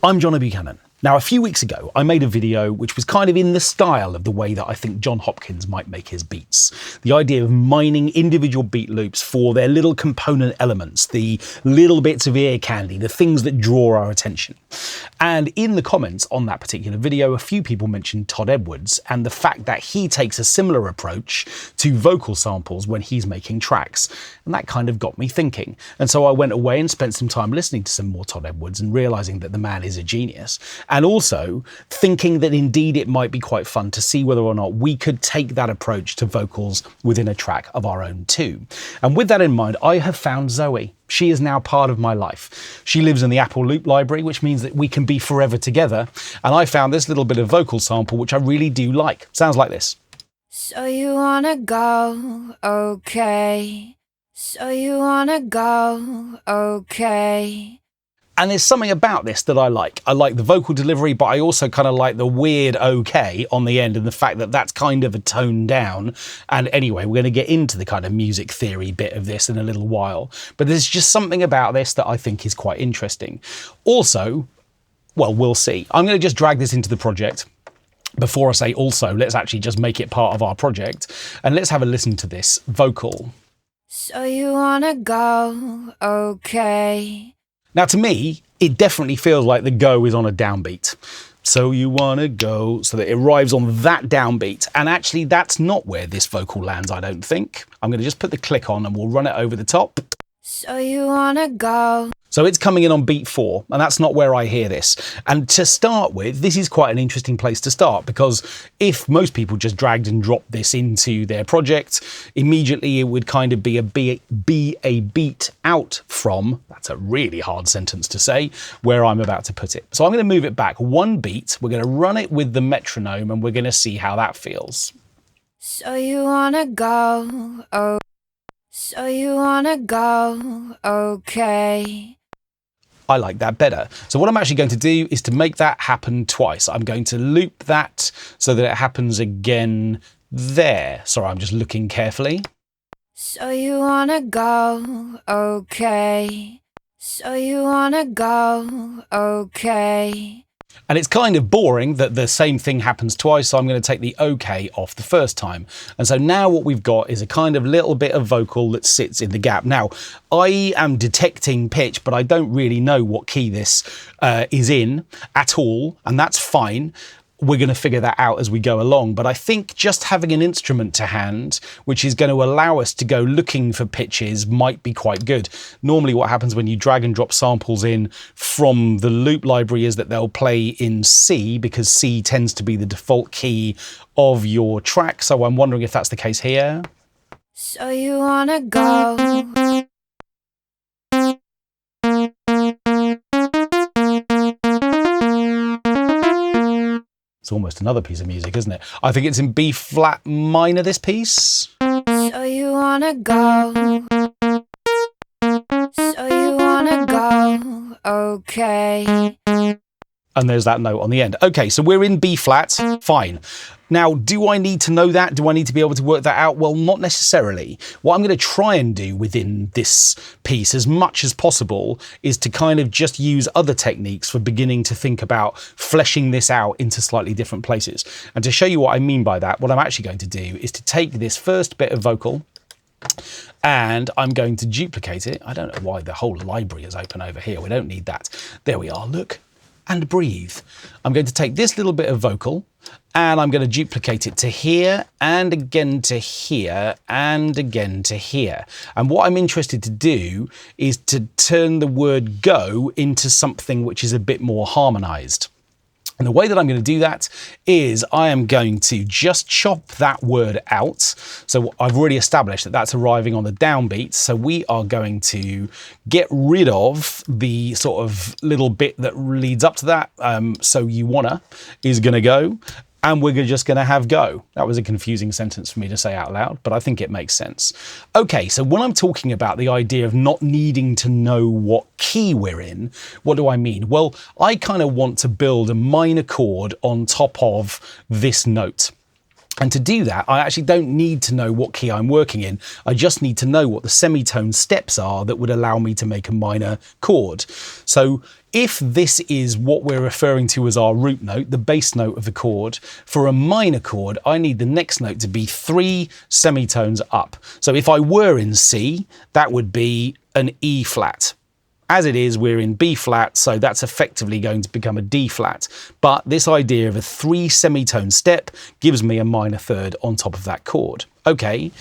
I'm Johnny Buchanan. Now, a few weeks ago, I made a video which was kind of in the style of the way that I think John Hopkins might make his beats. The idea of mining individual beat loops for their little component elements, the little bits of ear candy, the things that draw our attention. And in the comments on that particular video, a few people mentioned Todd Edwards and the fact that he takes a similar approach to vocal samples when he's making tracks. And that kind of got me thinking. And so I went away and spent some time listening to some more Todd Edwards and realizing that the man is a genius. And also thinking that indeed it might be quite fun to see whether or not we could take that approach to vocals within a track of our own too. And with that in mind, I have found Zoe. She is now part of my life. She lives in the Apple Loop library, which means that we can be forever together. And I found this little bit of vocal sample, which I really do like. Sounds like this. So you wanna go, okay. So you wanna go, okay. And there's something about this that I like. I like the vocal delivery, but I also kind of like the weird okay on the end and the fact that that's kind of a tone down. And anyway, we're going to get into the kind of music theory bit of this in a little while. But there's just something about this that I think is quite interesting. Also, well, we'll see. I'm going to just drag this into the project. Before I say also, let's actually just make it part of our project. And let's have a listen to this vocal. So you wanna go, okay. Now, to me, it definitely feels like the go is on a downbeat. So you wanna go, so that it arrives on that downbeat. And actually, that's not where this vocal lands, I don't think. I'm gonna just put the click on and we'll run it over the top. So you wanna go. So it's coming in on beat 4, and that's not where I hear this. And to start with, this is quite an interesting place to start, because if most people just dragged and dropped this into their project, immediately it would kind of be a beat out from, that's a really hard sentence to say, where I'm about to put it. So I'm going to move it back one beat, we're going to run it with the metronome, and we're going to see how that feels. So you wanna go, oh. So you wanna go, okay. I like that better. So what I'm actually going to do is to make that happen twice. I'm going to loop that so that it happens again there. Sorry, I'm just looking carefully. So you wanna go, okay. So you wanna go, okay. And it's kind of boring that the same thing happens twice, so I'm going to take the okay off the first time. And so now what we've got is a kind of little bit of vocal that sits in the gap. Now, I am detecting pitch, but I don't really know what key this is in at all, and that's fine. We're going to figure that out as we go along. But I think just having an instrument to hand, which is going to allow us to go looking for pitches, might be quite good. Normally what happens when you drag and drop samples in from the loop library is that they'll play in C, because C tends to be the default key of your track. So I'm wondering if that's the case here. So you wanna go. It's almost another piece of music, isn't it? I think it's in B flat minor, this piece. So you wanna go. So you wanna go, okay. And there's that note on the end. Okay, so we're in B flat, fine. Now, do I need to know that? Do I need to be able to work that out? Well, not necessarily. What I'm going to try and do within this piece as much as possible is to kind of just use other techniques for beginning to think about fleshing this out into slightly different places. And to show you what I mean by that, what I'm actually going to do is to take this first bit of vocal and I'm going to duplicate it. I don't know why the whole library is open over here. We don't need that. There we are, look. And breathe. I'm going to take this little bit of vocal and I'm going to duplicate it to here and again to here and again to here. And what I'm interested to do is to turn the word go into something which is a bit more harmonized. And the way that I'm going to do that is I am going to just chop that word out. So I've already established that that's arriving on the downbeat. So we are going to get rid of the sort of little bit that leads up to that. So you wanna is going to go. And we're just going to have go. That was a confusing sentence for me to say out loud, but I think it makes sense. Okay, so when I'm talking about the idea of not needing to know what key we're in, what do I mean? Well, I kind of want to build a minor chord on top of this note. And to do that, I actually don't need to know what key I'm working in. I just need to know what the semitone steps are that would allow me to make a minor chord. So if this is what we're referring to as our root note, the bass note of the chord, for a minor chord, I need the next note to be 3 semitones up. So if I were in C, that would be an E flat. As it is, we're in B flat, so that's effectively going to become a D flat. But this idea of a 3 semitone step gives me a minor third on top of that chord. Okay,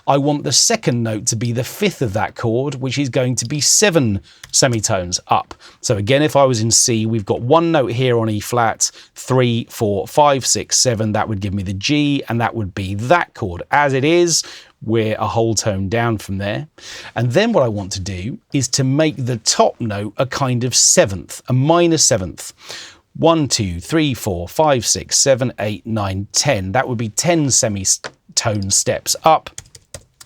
I want the second note to be the 5th of that chord, which is going to be 7 semitones up. So again, if I was in C, we've got one note here on E flat, 3, 4, 5, 6, 7, that would give me the G, and that would be that chord. As it is, we're a whole tone down from there. And then what I want to do is to make the top note a kind of 7th, a minor 7th. 1, 2, 3, 4, 5, 6, 7, 8, 9, 10. That would be 10 semitone steps up.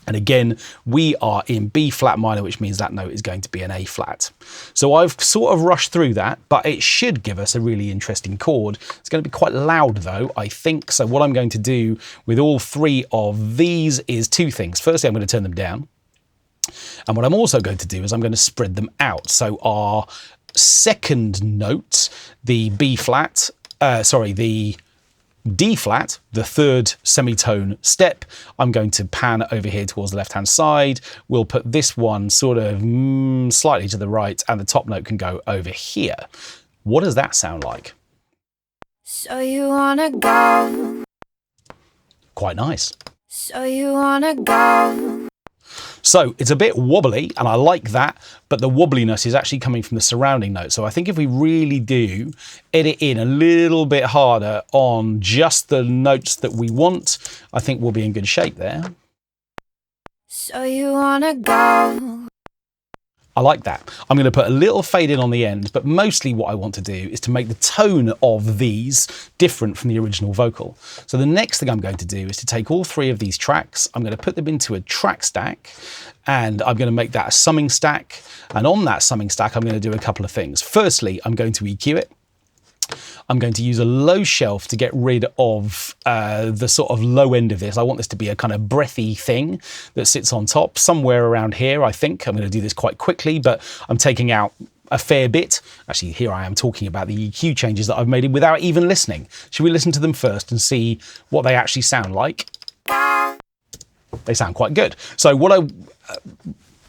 And again, we are in B flat minor, which means that note is going to be an A flat. So I've sort of rushed through that, but it should give us a really interesting chord. It's going to be quite loud though, I think. So what I'm going to do with all 3 of these is 2 things. Firstly, I'm going to turn them down. And what I'm also going to do is I'm going to spread them out. So our second note, the B flat, the D flat, the 3rd semitone step, I'm going to pan over here towards the left-hand side. We'll put this one sort of slightly to the right, and the top note can go over here. What does that sound like? So you wanna go? Quite nice. So you wanna go? So it's a bit wobbly, and I like that, but the wobbliness is actually coming from the surrounding note. So I think if we really do edit in a little bit harder on just the notes that we want, I think we'll be in good shape there. So you wanna go? I like that. I'm going to put a little fade in on the end, but mostly what I want to do is to make the tone of these different from the original vocal. So the next thing I'm going to do is to take all 3 of these tracks, I'm going to put them into a track stack, and I'm going to make that a summing stack. And on that summing stack, I'm going to do a couple of things. Firstly, I'm going to EQ it. I'm going to use a low shelf to get rid of the sort of low end of this. I want this to be a kind of breathy thing that sits on top, somewhere around here, I think. I'm going to do this quite quickly, but I'm taking out a fair bit. Actually, here I am talking about the EQ changes that I've made without even listening. Should we listen to them first and see what they actually sound like? They sound quite good. So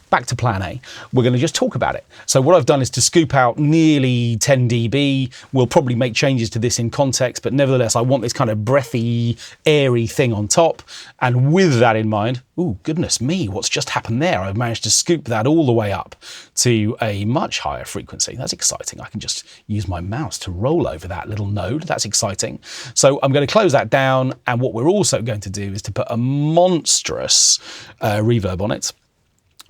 back to plan A, we're going to just talk about it. So what I've done is to scoop out nearly 10 dB. We'll probably make changes to this in context, but nevertheless, I want this kind of breathy, airy thing on top. And with that in mind, ooh, goodness me, what's just happened there? I've managed to scoop that all the way up to a much higher frequency. That's exciting. I can just use my mouse to roll over that little node. That's exciting. So I'm going to close that down. And what we're also going to do is to put a monstrous reverb on it,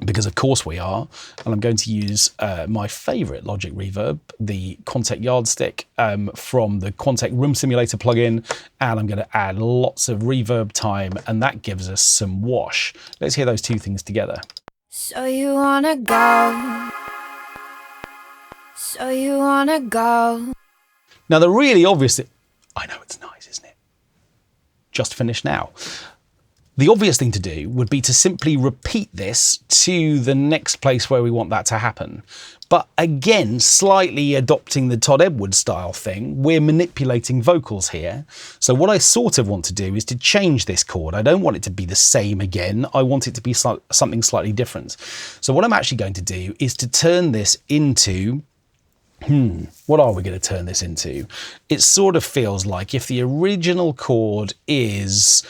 because of course we are, and I'm going to use my favourite Logic reverb, the Quantec Yardstick from the Quantec Room Simulator plugin, and I'm going to add lots of reverb time, and that gives us some wash. Let's hear those 2 things together. So you wanna go? So you wanna go? Now the really obvious thing, I know it's nice, isn't it? Just finished now. The obvious thing to do would be to simply repeat this to the next place where we want that to happen. But again, slightly adopting the Todd Edwards style thing, we're manipulating vocals here. So what I sort of want to do is to change this chord. I don't want it to be the same again. I want it to be something slightly different. So what I'm actually going to do is to turn this into what are we going to turn this into? It sort of feels like if the original chord is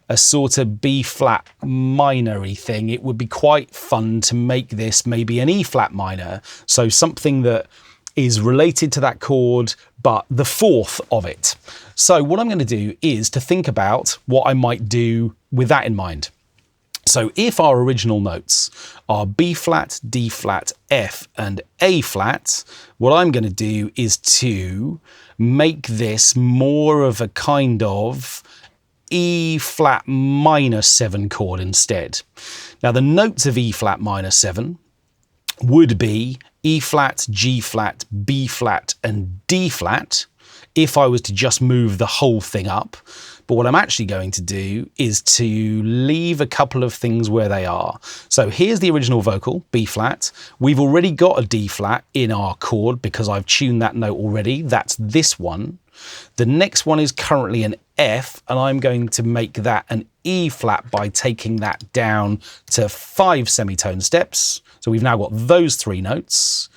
a sort of B flat minor-y thing, it would be quite fun to make this maybe an E flat minor. So something that is related to that chord, but the 4th of it. So what I'm going to do is to think about what I might do with that in mind. So if our original notes are B flat, D flat, F and A flat, what I'm going to do is to make this more of a kind of E flat minor 7 chord instead. Now the notes of E flat minor 7 would be E flat, G flat, B flat and D flat if I was to just move the whole thing up. But what I'm actually going to do is to leave a couple of things where they are. So here's the original vocal, B flat. We've already got a D flat in our chord because I've tuned that note already. That's this one. The next one is currently an F, and I'm going to make that an E flat by taking that down to 5 semitone steps. So we've now got those 3 notes.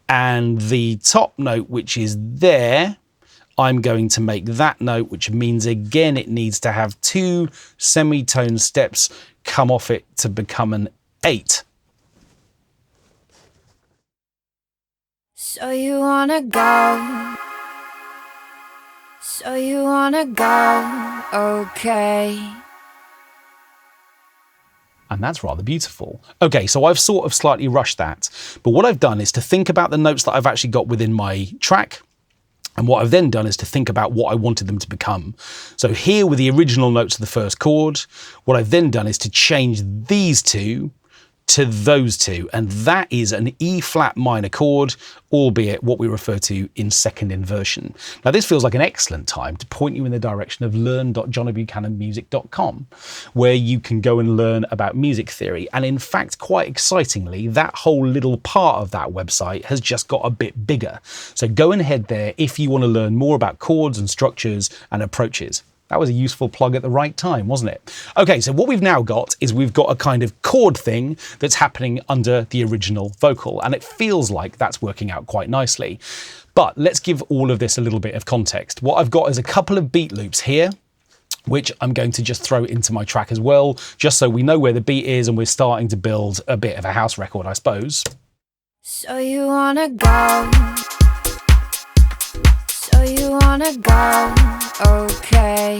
And the top note, which is there, I'm going to make that note, which means again it needs to have 2 semitone steps come off it to become an 8. So you wanna go? So you wanna go? Okay. And that's rather beautiful. Okay, so I've sort of slightly rushed that. But what I've done is to think about the notes that I've actually got within my track. And what I've then done is to think about what I wanted them to become. So here were the original notes of the first chord. What I've then done is to change these 2 to those 2. And that is an E flat minor chord, albeit what we refer to in second inversion. Now this feels like an excellent time to point you in the direction of learn.johnnybuchananmusic.com, where you can go and learn about music theory. And in fact, quite excitingly, that whole little part of that website has just got a bit bigger. So go and head there if you want to learn more about chords and structures and approaches. That was a useful plug at the right time, wasn't it? Okay, so what we've now got is we've got a kind of chord thing that's happening under the original vocal, and it feels like that's working out quite nicely. But let's give all of this a little bit of context. What I've got is a couple of beat loops here, which I'm going to just throw into my track as well, just so we know where the beat is and we're starting to build a bit of a house record, I suppose. So you wanna go? So you wanna go? Okay.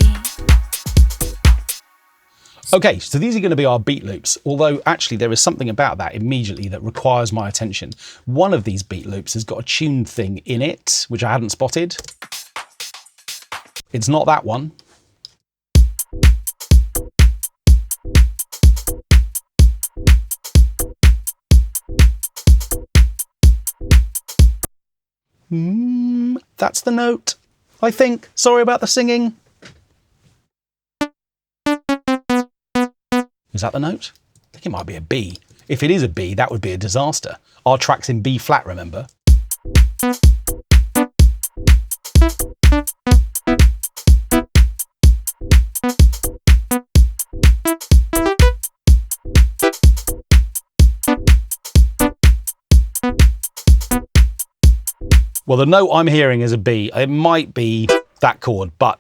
Okay, so these are going to be our beat loops, although actually there is something about that immediately that requires my attention. One of these beat loops has got a tuned thing in it, which I hadn't spotted. It's not that one. That's the note, I think. Sorry about the singing. Is that the note? I think it might be a B. If it is a B, that would be a disaster. Our track's in B flat, remember? Well, the note I'm hearing is a B. It might be that chord, but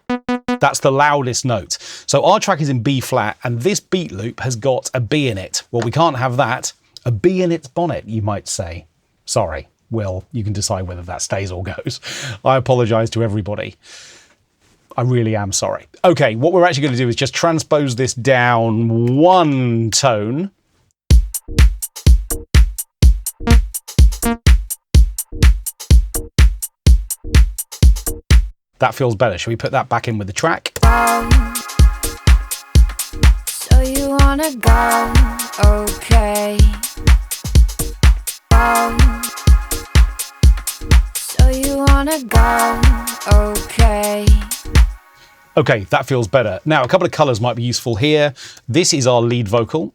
that's the loudest note. So our track is in B flat, and this beat loop has got a B in it. Well, we can't have that. A bee in its bonnet, you might say. Sorry, Will, you can decide whether that stays or goes. I apologise to everybody. I really am sorry. Okay, what we're actually going to do is just transpose this down 1 tone. That feels better. Should we put that back in with the track? So you wanna go? Okay. So you wanna go? Okay. Okay, that feels better. Now, a couple of colours might be useful here. This is our lead vocal.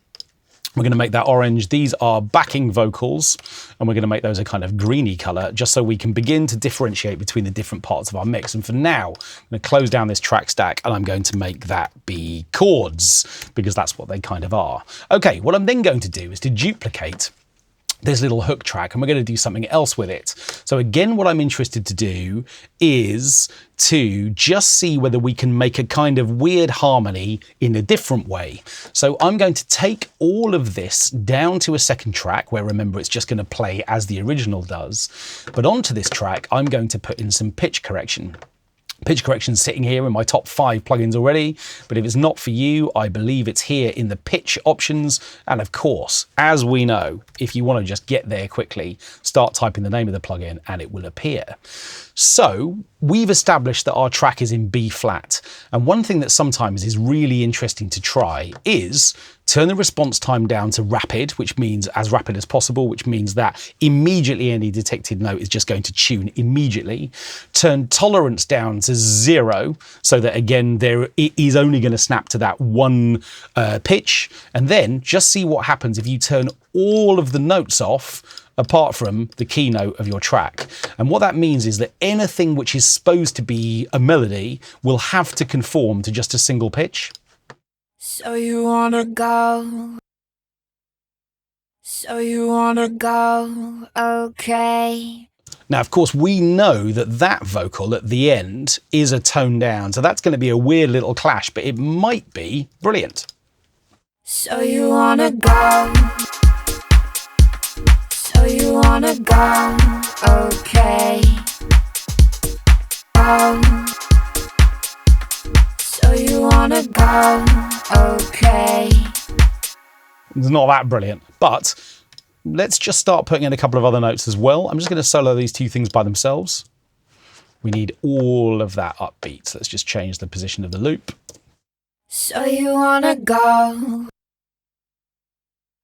We're going to make that orange. These are backing vocals, and we're going to make those a kind of greeny colour, just so we can begin to differentiate between the different parts of our mix. And for now, I'm going to close down this track stack, and I'm going to make that be chords, because that's what they kind of are. Okay, what I'm then going to do is to duplicate this little hook track, and we're going to do something else with it. So again, what I'm interested to do is to just see whether we can make a kind of weird harmony in a different way. So I'm going to take all of this down to a second track where, remember, it's just going to play as the original does. But onto this track, I'm going to put in some pitch correction. Pitch correction's sitting here in my top 5 plugins already, but if it's not for you, I believe it's here in the pitch options. And of course, as we know, if you want to just get there quickly, start typing the name of the plugin and it will appear. So we've established that our track is in B flat. And one thing that sometimes is really interesting to try is turn the response time down to rapid, which means as rapid as possible, which means that immediately any detected note is just going to tune immediately. Turn tolerance down to 0, so that again, it is only going to snap to that one pitch. And then just see what happens if you turn all of the notes off apart from the keynote of your track. And what that means is that anything which is supposed to be a melody will have to conform to just a single pitch. So you wanna go? So you wanna go? Okay. Now, of course, we know that that vocal at the end is a tone down, so that's going to be a weird little clash, but it might be brilliant. So you wanna go? So you wanna go? Okay. So you wanna go? Okay. It's not that brilliant, but let's just start putting in a couple of other notes as well. I'm just going to solo these two things by themselves. We need all of that upbeat. So let's just change the position of the loop. So you wanna go?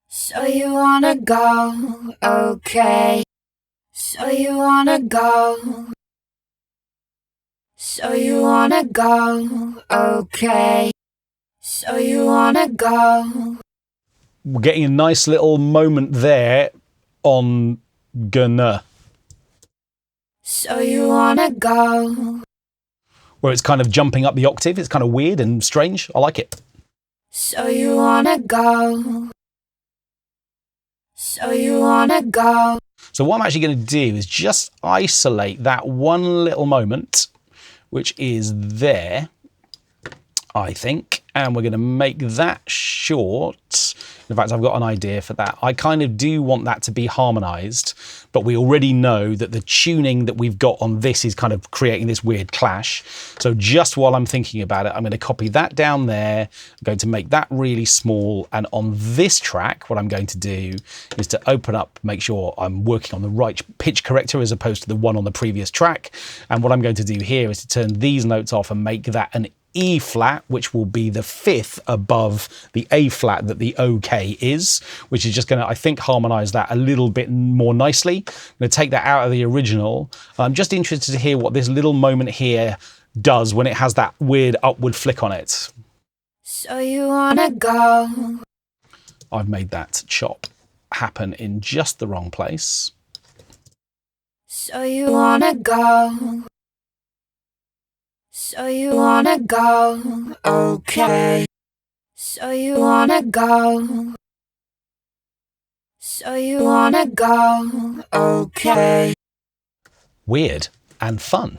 So you wanna go? Okay. So you wanna go? So you wanna go? Okay. So you wanna go? We're getting a nice little moment there on gonna. So you wanna go? Where it's kind of jumping up the octave. It's kind of weird and strange. I like it. So you wanna go? So you wanna go? So what I'm actually going to do is just isolate that one little moment, which is there, I think, and we're going to make that short. In fact, I've got an idea for that. I kind of do want that to be harmonized, but we already know that the tuning that we've got on this is kind of creating this weird clash. So just while I'm thinking about it, I'm going to copy that down there. I'm going to make that really small. And on this track, what I'm going to do is to open up, make sure I'm working on the right pitch corrector as opposed to the one on the previous track. And what I'm going to do here is to turn these notes off and make that an E flat, which will be the 5th above the A flat that the OK is, which is just going to, I think, harmonize that a little bit more nicely. I'm going to take that out of the original. I'm just interested to hear what this little moment here does when it has that weird upward flick on it. So you wanna go? I've made that chop happen in just the wrong place. So you wanna go? So you wanna go? Okay. So you wanna go? So you wanna go? Okay. Weird and fun.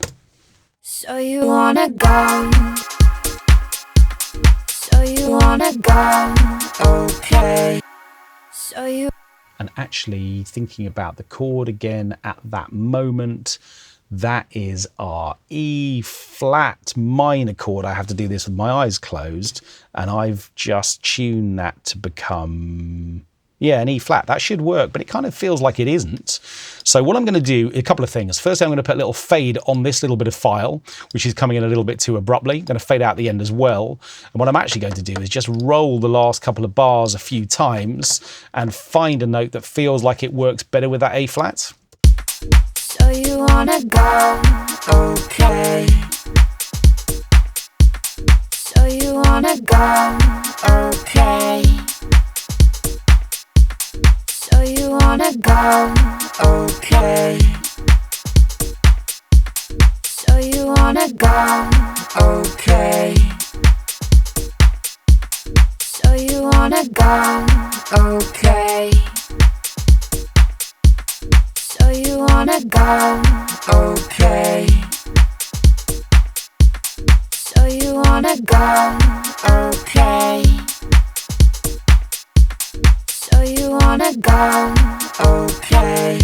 So you wanna go? So you wanna go? Okay. So you... And actually thinking about the chord again at that moment, that is our E flat minor chord. I have to do this with my eyes closed, and I've just tuned that to become, yeah, an E flat. That should work, but it kind of feels like it isn't. So what I'm going to do, a couple of things. First, I'm going to put a little fade on this little bit of file, which is coming in a little bit too abruptly. I'm going to fade out the end as well. And what I'm actually going to do is just roll the last couple of bars a few times and find a note that feels like it works better with that A flat. So you wanna go? Okay. So you wanna go? Okay. So you wanna go? Okay. So you wanna go? Okay. So you wanna go? Okay. So you wanna go? Okay. So you wanna go? Okay. So you wanna go? Okay.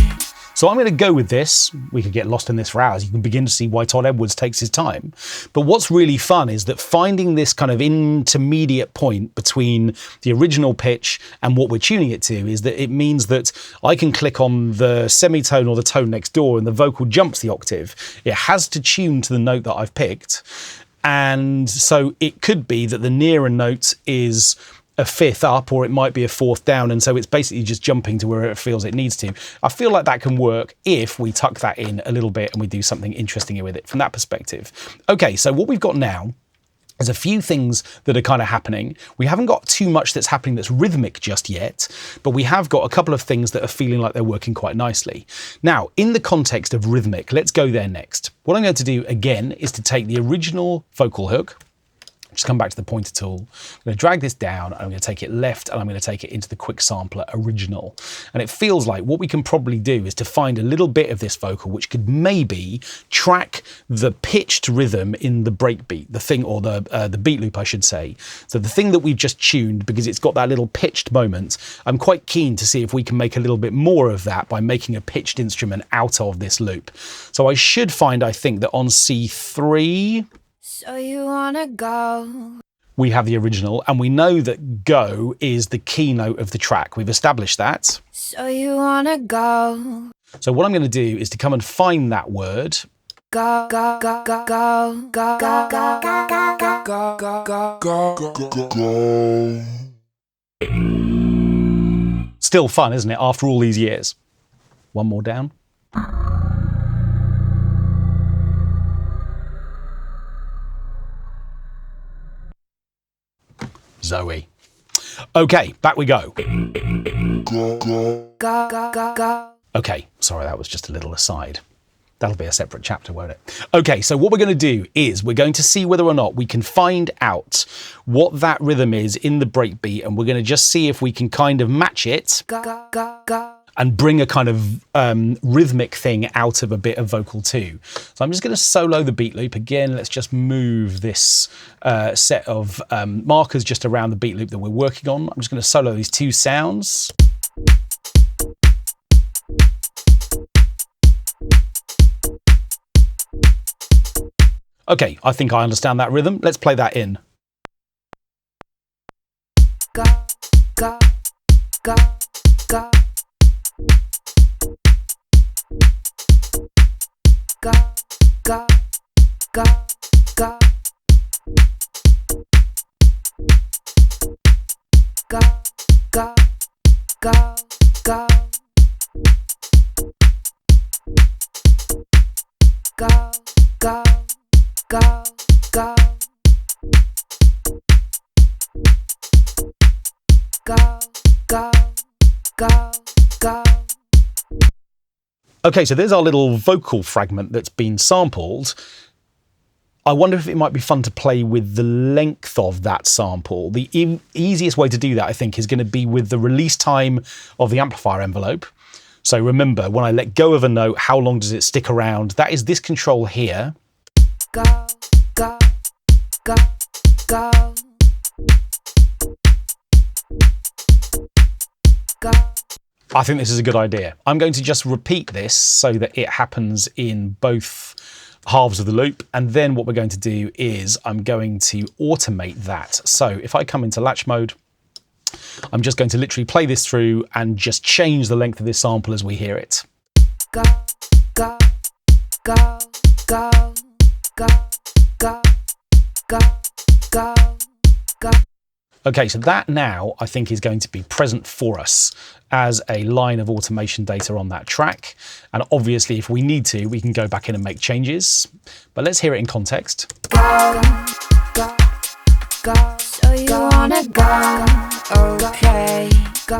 So I'm going to go with this. We could get lost in this for hours. You can begin to see why Todd Edwards takes his time. But what's really fun is that finding this kind of intermediate point between the original pitch and what we're tuning it to is that it means that I can click on the semitone or the tone next door and the vocal jumps the octave. It has to tune to the note that I've picked. And so it could be that the nearer note is a fifth up, or it might be a fourth down, and so it's basically just jumping to where it feels it needs to. I feel like that can work if we tuck that in a little bit and we do something interesting with it from that perspective. Okay, so what we've got now is a few things that are kind of happening. We haven't got too much that's happening that's rhythmic just yet, but we have got a couple of things that are feeling like they're working quite nicely. Now, in the context of rhythmic, let's go there next. What I'm going to do again is to take the original vocal hook, just come back to the pointer tool. I'm going to drag this down, and I'm going to take it left, and I'm going to take it into the quick sampler original. And it feels like what we can probably do is to find a little bit of this vocal which could maybe track the pitched rhythm in the breakbeat, the thing, or the beat loop, I should say. So the thing that we've just tuned, because it's got that little pitched moment, I'm quite keen to see if we can make a little bit more of that by making a pitched instrument out of this loop. So I should find, I think, that on C3, So you wanna go? we have the original, and we know that go is the keynote of the track. We've established that. So you wanna go? So what I'm going to do is to come and find that word. Go, go, go, go, go, go, go, go, go, go, go, go. Still fun, isn't it, after all these years? One more down. Zoe. Okay, back we go. Go, go, go, go. Okay, sorry, that was just a little aside. That'll be a separate chapter, won't it? Okay, so what we're going to do is we're going to see whether or not we can find out what that rhythm is in the breakbeat, and we're going to just see if we can kind of match it Go, go, go, go. and bring a kind of rhythmic thing out of a bit of vocal too. So I'm just going to solo the beat loop. Again, let's just move this set of markers just around the beat loop that we're working on. I'm just going to solo these two sounds. Okay, I think I understand that rhythm. Let's play that in. Go, go, go, go. Go, go, go, go. Go, go, go, go. Go, go, go, go. Go, go, go, go. Okay, so there's our little vocal fragment that's been sampled. I wonder if it might be fun to play with the length of that sample. The easiest way to do that, I think, is going to be with the release time of the amplifier envelope. So remember, when I let go of a note, how long does it stick around? That is this control here. Go, go, go, go. Go. I think this is a good idea. I'm going to just repeat this so that it happens in both halves of the loop. And then what we're going to do is I'm going to automate that. So if I come into latch mode, I'm just going to literally play this through and just change the length of this sample as we hear it. Go, go, go, go, go, go, go, go, go. Okay, so that now I think is going to be present for us as a line of automation data on that track. And obviously, if we need to, we can go back in and make changes. But let's hear it in context. Go, go, go. So you wanna go? Okay. Go,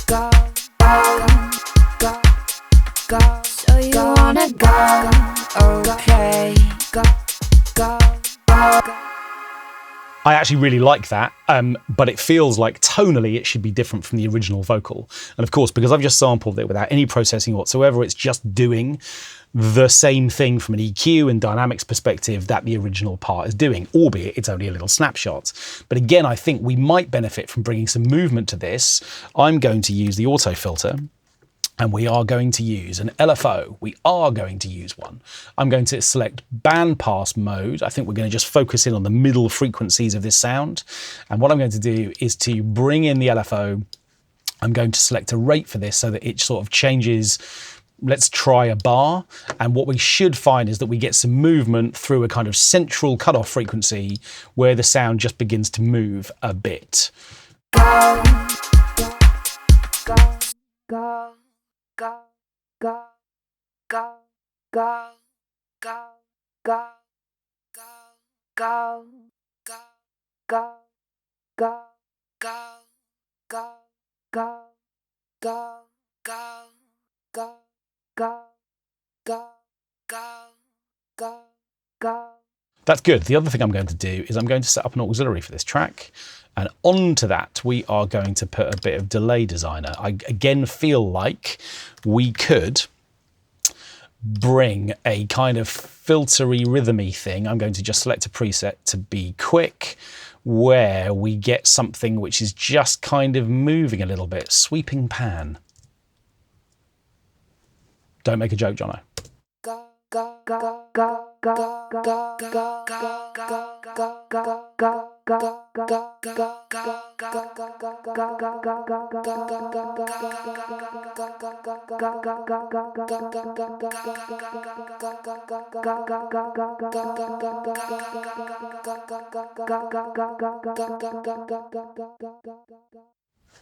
go, go, go, go. So you wanna go? Okay. Go, go, go. I actually really like that, but it feels like tonally it should be different from the original vocal. And of course, because I've just sampled it without any processing whatsoever, it's just doing the same thing from an EQ and dynamics perspective that the original part is doing, albeit it's only a little snapshot. But again, I think we might benefit from bringing some movement to this. I'm going to use the auto filter and we are going to use an LFO. We are going to use one. I'm going to select bandpass mode. I think we're going to just focus in on the middle frequencies of this sound. And what I'm going to do is to bring in the LFO. I'm going to select a rate for this so that it sort of changes. Let's try a bar. And what we should find is that we get some movement through a kind of central cutoff frequency where the sound just begins to move a bit. Go, go, go. Go, go, go, go, go, go, go, go, go, go, go, go, go, go, go, go, go, go, go, go. That's good. The other thing I'm going to do is I'm going to set up an auxiliary for this track. And onto that, we are going to put a bit of delay designer. I again feel like we could bring a kind of filtery, rhythmy thing. I'm going to just select a preset to be quick, where we get something which is just kind of moving a little bit. Sweeping pan. Don't make a joke, Jono. Go, go, go, go, go, go, go, go, go, go, go, go.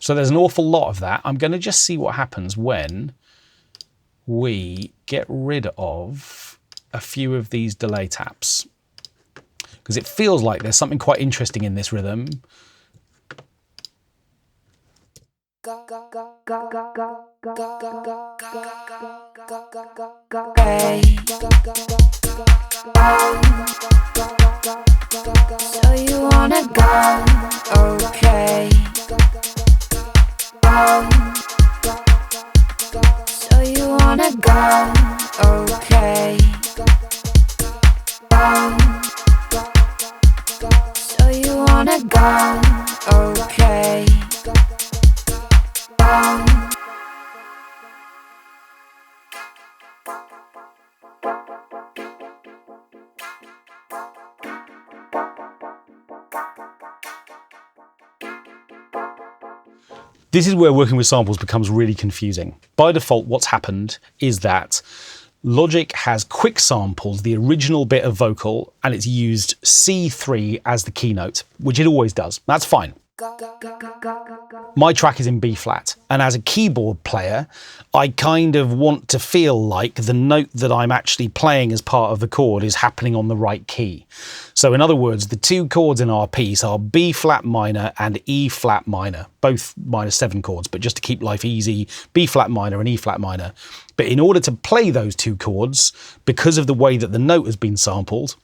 So there's an awful lot of that. I'm going to just see what happens when we get rid of a few of these delay taps, because it feels like there's something quite interesting in this rhythm. So you wanna go, okay. So you wanna go, okay. So you wanna go, okay. This is where working with samples becomes really confusing. By default, what's happened is that Logic has quick sampled the original bit of vocal and it's used C3 as the keynote, which it always does. That's fine. My track is in B flat, and as a keyboard player, I kind of want to feel like the note that I'm actually playing as part of the chord is happening on the right key. So in other words, the two chords in our piece are B flat minor and E flat minor, both -7 chords, but just to keep life easy, B flat minor and E flat minor. But in order to play those two chords, because of the way that the note has been sampled,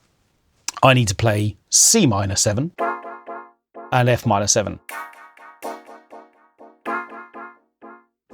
I need to play C-7 and F-7.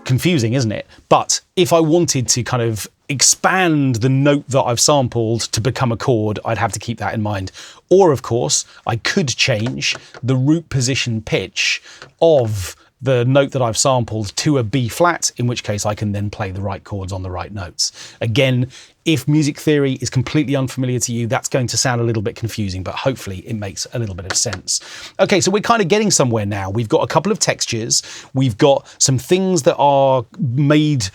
Confusing, isn't it? But if I wanted to kind of expand the note that I've sampled to become a chord, I'd have to keep that in mind. Or, of course, I could change the root position pitch of the note that I've sampled to a B flat, in which case I can then play the right chords on the right notes. Again, if music theory is completely unfamiliar to you, that's going to sound a little bit confusing, but hopefully it makes a little bit of sense. Okay, so we're kind of getting somewhere now. We've got a couple of textures. We've got some things that are made,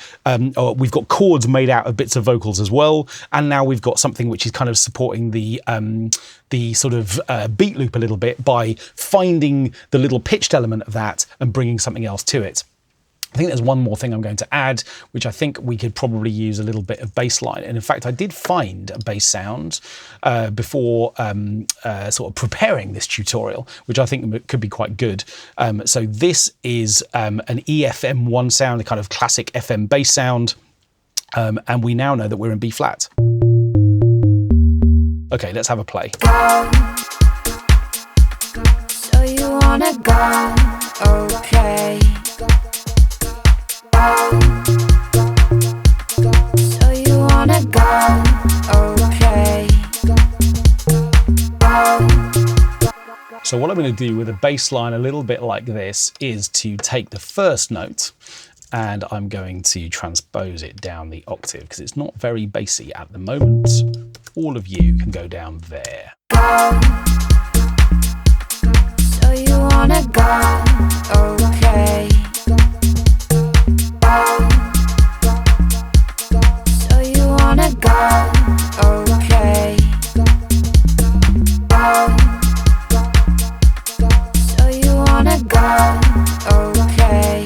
or we've got chords made out of bits of vocals as well. And now we've got something which is kind of supporting the sort of beat loop a little bit by finding the little pitched element of that and bringing something else to it. I think there's one more thing I'm going to add, which I think we could probably use a little bit of bass line. And in fact, I did find a bass sound before sort of preparing this tutorial, which I think could be quite good. So this is an EFM1 sound, a kind of classic FM bass sound. And we now know that we're in B flat. Okay, let's have a play. Go. So you wanna go, okay. So you wanna go, okay. So what I'm going to do with a bass line a little bit like this is to take the first note and I'm going to transpose it down the octave because it's not very bassy at the moment. All of you can go down there. So you wanna go, okay. So you wanna go, okay. So you wanna go, okay.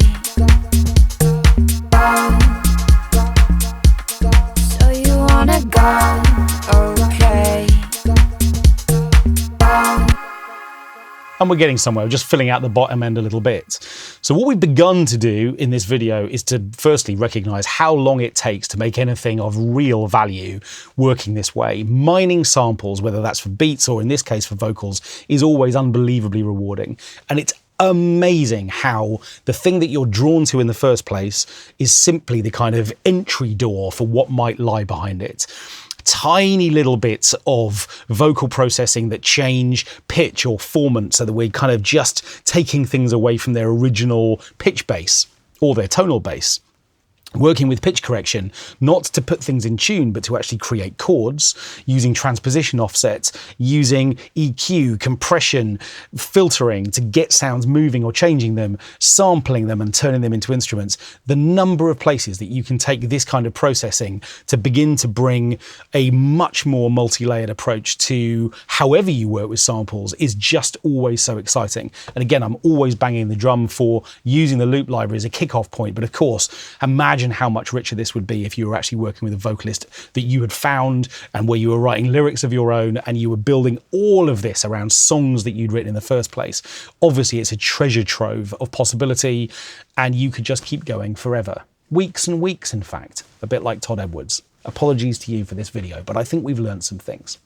So you wanna go, okay. And we're getting somewhere, we're just filling out the bottom end a little bit. So what we've begun to do in this video is to firstly recognize how long it takes to make anything of real value working this way. Mining samples, whether that's for beats or in this case for vocals, is always unbelievably rewarding. And it's amazing how the thing that you're drawn to in the first place is simply the kind of entry door for what might lie behind it. Tiny little bits of vocal processing that change pitch or formant so that we're kind of just taking things away from their original pitch bass or their tonal bass. Working with pitch correction, not to put things in tune, but to actually create chords, using transposition offsets, using EQ, compression, filtering to get sounds moving or changing them, sampling them and turning them into instruments. The number of places that you can take this kind of processing to begin to bring a much more multi-layered approach to however you work with samples is just always so exciting. And again, I'm always banging the drum for using the loop library as a kickoff point, but of course, imagine how much richer this would be if you were actually working with a vocalist that you had found and where you were writing lyrics of your own and you were building all of this around songs that you'd written in the first place. Obviously, it's a treasure trove of possibility and you could just keep going forever. Weeks and weeks, in fact, a bit like Todd Edwards. Apologies to you for this video, but I think we've learned some things.